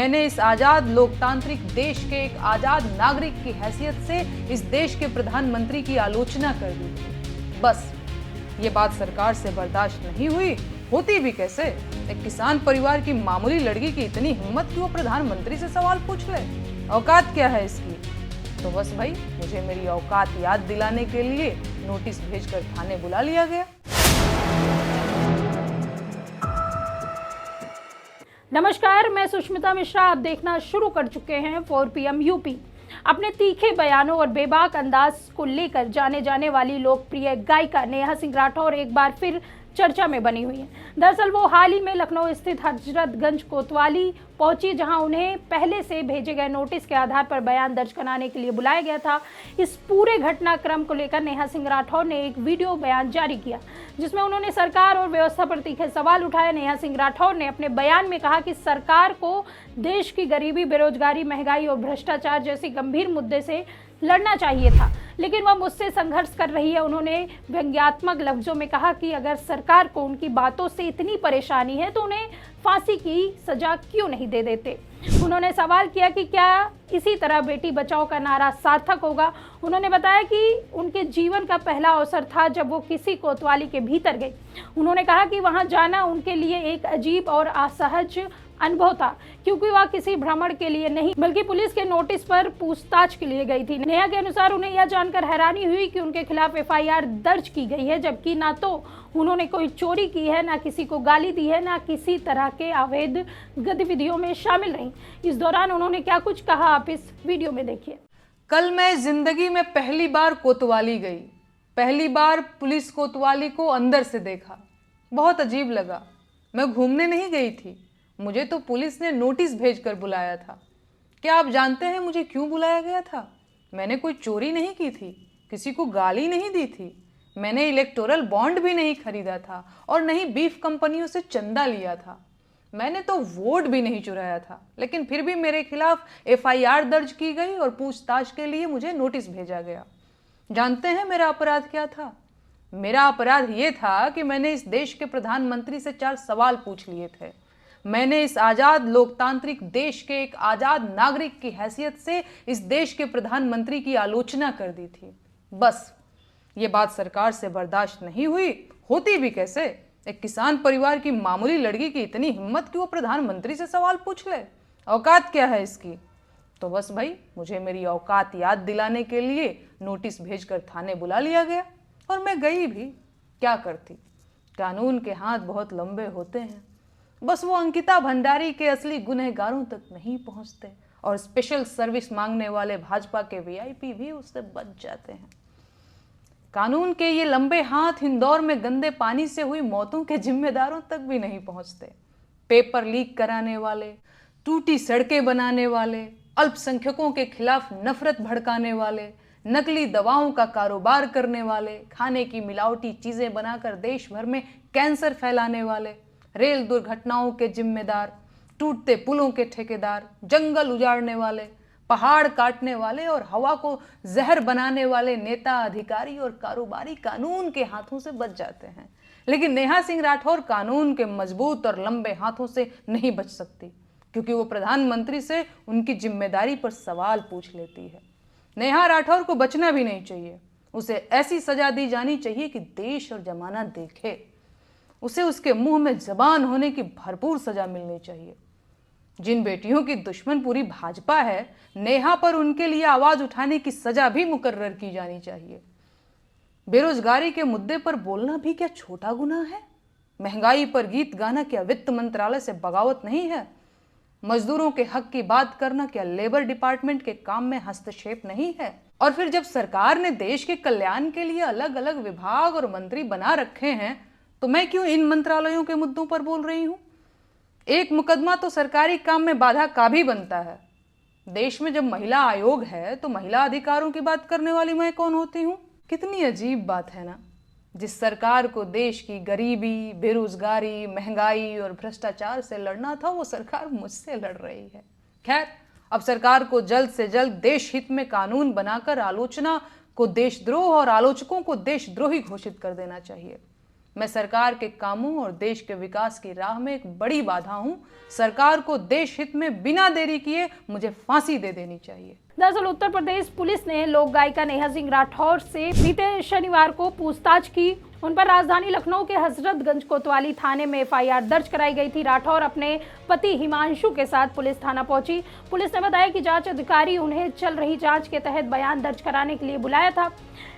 मैंने इस आजाद लोकतांत्रिक देश के एक आजाद नागरिक की हैसियत से इस देश के प्रधानमंत्री की आलोचना कर दी थी। बस ये बात सरकार से बर्दाश्त नहीं हुई, होती भी कैसे। एक किसान परिवार की मामूली लड़की की इतनी हिम्मत कि वो प्रधानमंत्री से सवाल पूछ ले। औकात क्या है इसकी। तो बस भाई, मुझे मेरी औकात याद दिलाने के लिए नोटिस भेजकर थाने बुला लिया गया। नमस्कार, मैं सुष्मिता मिश्रा। आप देखना शुरू कर चुके हैं 4 PM यूपी। अपने तीखे बयानों और बेबाक अंदाज को लेकर जाने वाली लोकप्रिय गायिका नेहा सिंह राठौर एक बार फिर चर्चा में बनी हुई है। दरअसल वो हाल ही में लखनऊ स्थित हजरतगंज कोतवाली पहुंची, जहां उन्हें पहले से भेजे गए नोटिस के आधार पर बयान दर्ज कराने के लिए बुलाया गया था। इस पूरे घटनाक्रम को लेकर नेहा सिंह राठौर ने एक वीडियो बयान जारी किया, जिसमें उन्होंने सरकार और व्यवस्था पर तीखे सवाल उठाए। नेहा सिंह राठौर ने अपने बयान में कहा कि सरकार को देश की गरीबी, बेरोजगारी, महंगाई और भ्रष्टाचार जैसे गंभीर मुद्दे से लड़ना चाहिए था, लेकिन वह मुझसे संघर्ष कर रही है। उन्होंने व्यंग्यात्मक लफ्जों में कहा कि अगर सरकार को उनकी बातों से इतनी परेशानी है तो उन्हें फांसी की सजा क्यों नहीं दे देते। उन्होंने सवाल किया कि क्या इसी तरह बेटी बचाओ का नारा सार्थक होगा। उन्होंने बताया कि उनके जीवन का पहला अवसर था जब वो किसी कोतवाली के भीतर गई। उन्होंने कहा कि वहां जाना उनके लिए एक अजीब और असहज अनुभव था, क्योंकि वह किसी भ्रमण के लिए नहीं बल्कि पुलिस के नोटिस पर पूछताछ के लिए गई थी। नेहा के अनुसार उन्हें यह जानकर हैरानी हुई कि उनके खिलाफ FIR दर्ज की गई है, जबकि ना तो उन्होंने कोई चोरी की है, ना किसी को गाली दी है, ना किसी तरह के अवैध गतिविधियों में शामिल रही। इस दौरान उन्होंने क्या कुछ कहा, आप इस वीडियो में देखिए। कल मैं जिंदगी में पहली बार कोतवाली गई। पहली बार पुलिस कोतवाली को अंदर से देखा। बहुत अजीब लगा। मैं घूमने नहीं गई थी, मुझे तो पुलिस ने नोटिस भेजकर बुलाया था। क्या आप जानते हैं मुझे क्यों बुलाया गया था? मैंने कोई चोरी नहीं की थी, किसी को गाली नहीं दी थी, मैंने इलेक्टोरल बॉन्ड भी नहीं खरीदा था और नहीं बीफ कंपनियों से चंदा लिया था, मैंने तो वोट भी नहीं चुराया था। लेकिन फिर भी मेरे खिलाफ FIR दर्ज की गई और पूछताछ के लिए मुझे नोटिस भेजा गया। जानते हैं मेरा अपराध क्या था? मेरा अपराध ये था कि मैंने इस देश के प्रधानमंत्री से 4 सवाल पूछ लिए थे। मैंने इस आजाद लोकतांत्रिक देश के एक आजाद नागरिक की हैसियत से इस देश के प्रधानमंत्री की आलोचना कर दी थी। बस ये बात सरकार से बर्दाश्त नहीं हुई, होती भी कैसे। एक किसान परिवार की मामूली लड़की की इतनी हिम्मत कि वो प्रधानमंत्री से सवाल पूछ ले। औकात क्या है इसकी। तो बस भाई, मुझे मेरी औकात याद दिलाने के लिए नोटिस भेजकर थाने बुला लिया गया और मैं गई भी। क्या करती, कानून के हाथ बहुत लंबे होते हैं। बस वो अंकिता भंडारी के असली गुनहगारों तक नहीं पहुंचते और स्पेशल सर्विस मांगने वाले भाजपा के VIP भी उससे बच जाते हैं। कानून के ये लंबे हाथ इंदौर में गंदे पानी से हुई मौतों के जिम्मेदारों तक भी नहीं पहुंचते। पेपर लीक कराने वाले, टूटी सड़कें बनाने वाले, अल्पसंख्यकों के खिलाफ नफरत भड़काने वाले, नकली दवाओं का कारोबार करने वाले, खाने की मिलावटी चीजें बनाकर देश भर में कैंसर फैलाने वाले, रेल दुर्घटनाओं के जिम्मेदार, टूटते पुलों के ठेकेदार, जंगल उजाड़ने वाले, पहाड़ काटने वाले और हवा को जहर बनाने वाले नेता, अधिकारी और कारोबारी कानून के हाथों से बच जाते हैं। लेकिन नेहा सिंह राठौर कानून के मजबूत और लंबे हाथों से नहीं बच सकती, क्योंकि वो प्रधानमंत्री से उनकी जिम्मेदारी पर सवाल पूछ लेती है। नेहा राठौर को बचना भी नहीं चाहिए। उसे ऐसी सजा दी जानी चाहिए कि देश और जमाना देखे। उसे उसके मुंह में जबान होने की भरपूर सजा मिलनी चाहिए। जिन बेटियों की दुश्मन पूरी भाजपा है, नेहा पर उनके लिए आवाज उठाने की सजा भी मुकर्रर की जानी चाहिए। बेरोजगारी के मुद्दे पर बोलना भी क्या छोटा गुनाह है? महंगाई पर गीत गाना क्या वित्त मंत्रालय से बगावत नहीं है? मजदूरों के हक की बात करना क्या लेबर डिपार्टमेंट के काम में हस्तक्षेप नहीं है? और फिर जब सरकार ने देश के कल्याण के लिए अलग अलग विभाग और मंत्री बना रखे हैं, तो मैं क्यों इन मंत्रालयों के मुद्दों पर बोल रही हूं? एक मुकदमा तो सरकारी काम में बाधा का भी बनता है। देश में जब महिला आयोग है तो महिला अधिकारों की बात करने वाली मैं कौन होती हूँ? कितनी अजीब बात है ना। जिस सरकार को देश की गरीबी, बेरोजगारी, महंगाई और भ्रष्टाचार से लड़ना था, वो सरकार मुझसे लड़ रही है। खैर, अब सरकार को जल्द से जल्द देश हित में कानून बनाकर आलोचना को देशद्रोह और आलोचकों को देशद्रोही घोषित कर देना चाहिए। मैं सरकार के कामों और देश के विकास की राह में एक बड़ी बाधा हूं। सरकार को देश हित में बिना देरी किए मुझे फांसी दे देनी चाहिए। दरअसल उत्तर प्रदेश पुलिस ने लोक गायिका नेहा सिंह राठौर से बीते शनिवार को पूछताछ की। उन पर राजधानी लखनऊ के हजरतगंज कोतवाली थाने में एफआईआर दर्ज कराई गई थी। राठौर अपने पति हिमांशु के साथ पुलिस थाना पहुंची। पुलिस ने बताया कि जांच अधिकारी उन्हें चल रही जांच के तहत बयान दर्ज कराने के लिए बुलाया था।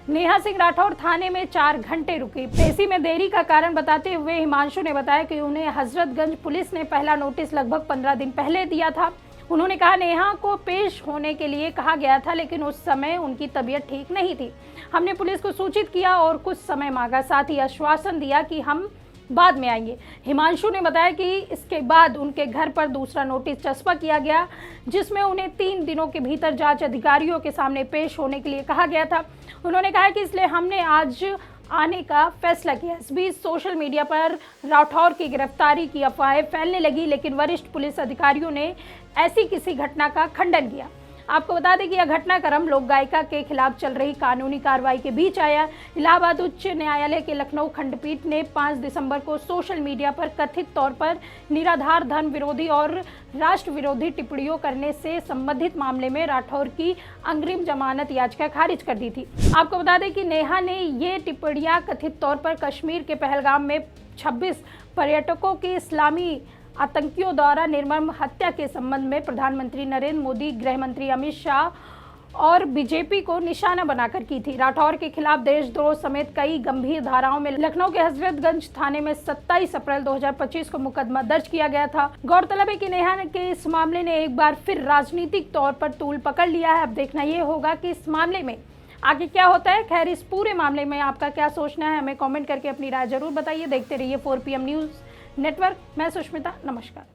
नेहा सिंह राठौर थाने में 4 घंटे रुकी। पेशी में देरी का कारण बताते हुए हिमांशु ने बताया कि उन्हें हजरतगंज पुलिस ने पहला नोटिस लगभग 15 दिन पहले दिया था। उन्होंने कहा नेहा को पेश होने के लिए कहा गया था, लेकिन उस समय उनकी तबीयत ठीक नहीं थी। हमने पुलिस को सूचित किया और कुछ समय मांगा, साथ ही आश्वासन दिया कि हम बाद में आएंगे। हिमांशु ने बताया कि इसके बाद उनके घर पर दूसरा नोटिस चस्पा किया गया, जिसमें उन्हें 3 दिनों के भीतर जांच अधिकारियों के सामने पेश होने के लिए कहा गया था। उन्होंने कहा कि इसलिए हमने आज आने का फैसला किया। इस बीच सोशल मीडिया पर राठौर की गिरफ्तारी की अफवाहें फैलने लगी, लेकिन वरिष्ठ पुलिस अधिकारियों ने ऐसी किसी घटना का खंडन किया। आपको बता दें कि यह घटनाक्रम लोक गायिका के खिलाफ चल रही कानूनी कार्रवाई के बीच आया। इलाहाबाद उच्च न्यायालय के लखनऊ खंडपीठ ने 5 दिसंबर को सोशल मीडिया पर कथित तौर पर निराधार धर्म विरोधी और राष्ट्र विरोधी टिप्पणियों करने से संबंधित मामले में राठौर की अग्रिम जमानत याचिका खारिज कर दी थी। आपको बता दें कि नेहा ने ये टिप्पणियां कथित तौर पर कश्मीर के पहलगाम में 26 पर्यटकों की इस्लामी आतंकियों द्वारा निर्मम हत्या के संबंध में प्रधानमंत्री नरेंद्र मोदी, गृह मंत्री अमित शाह और बीजेपी को निशाना बनाकर की थी। राठौर के खिलाफ देशद्रोह समेत कई गंभीर धाराओं में लखनऊ के हजरतगंज थाने में 27 अप्रैल 2025 को मुकदमा दर्ज किया गया था। गौरतलब है कि नेहा के इस मामले ने एक बार फिर राजनीतिक तौर पर तूल पकड़ लिया है। अब देखना ये होगा कि इस मामले में आगे क्या होता है। खैर, इस पूरे मामले में आपका क्या सोचना है, हमें कमेंट करके अपनी राय जरूर बताइए। देखते रहिए 4 PM न्यूज़ नेटवर्क। मैं सुष्मिता, नमस्कार।